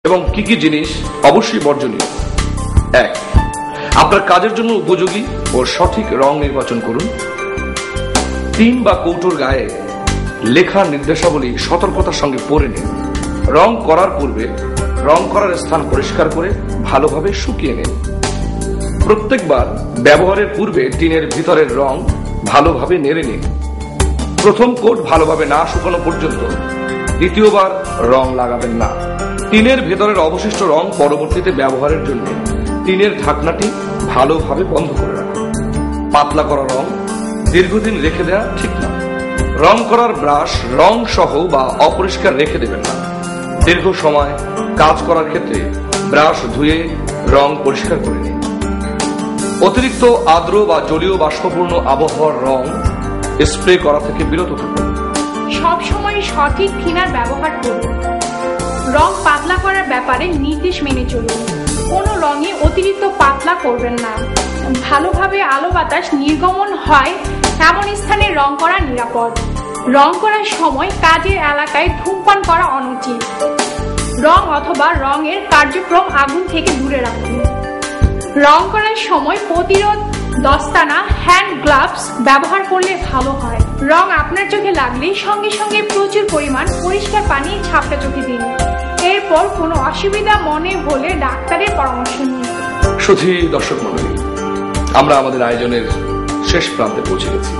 এবং কি কি জিনিস অবশ্যই বর্জনীয়। 1. আপনার কাজের জন্য উপযোগী ও সঠিক রং নির্বাচন করুন। 3 বা কৌটোর গায়ে লেখা নির্দেশাবলী সতর্কতার সঙ্গে পড়ে নিন। রং করার পূর্বে রং করার স্থান পরিষ্কার করে ভালোভাবে শুকিয়ে নিন। প্রত্যেকবার ব্যবহারের পূর্বে টিনের ভিতরের রং ভালোভাবে নেড়ে নিন। প্রথম কোট ভালোভাবে না শুকানো পর্যন্ত দ্বিতীয়বার রং লাগাবেন না। টিনের ভেতরের অবশিষ্ট রং পরবর্তীতে ব্যবহারের জন্য টিনের ঢাকনাটি ভালোভাবে বন্ধ করে রাখুন। পাতলা করা রং দীর্ঘদিন রেখে দেওয়া ঠিক না। রং করার ব্রাশ রং সহ বা অপরিষ্কার রেখে দেবেন না। দীর্ঘ সময় কাজ করার ক্ষেত্রে ব্রাশ ধুয়ে রং পরিষ্কার করে নিন। অতিরিক্ত আর্দ্র বা জলীয় বাষ্পপূর্ণ আবহাওয়ার রং স্প্রে করা থেকে বিরত থাকুন। সবসময় সঠিক থিনার ব্যবহার করুন। রং পাতলা করার ব্যাপারে নির্দেশ মেনে চলুন। কোনো রঙে অতিরিক্ত পাতলা করবেন না। ভালোভাবে আলো বাতাস নির্গমন হয় এমন স্থানে রং করা নিরাপদ। রং করার সময় কাজের এলাকায় ধূমপান করা অনুচিত। রং অথবা রঙের কার্যক্রম আগুন থেকে দূরে রাখুন। রং করার সময় প্রতিরোধ দস্তানা হ্যান্ড গ্লাভস ব্যবহার করলে ভালো হয়। রং আপনার চোখে লাগলে সঙ্গে সঙ্গে প্রচুর পরিমাণ পরিষ্কার পানি ঝাপটা চোখে দিন। এরপর কোনো অসুবিধা মনে হলে ডাক্তারের পরামর্শ নিন। সুধী দর্শক মণ্ডলী, আমরা আমাদের আয়োজনের শেষ প্রান্তে পৌঁছে গেছি।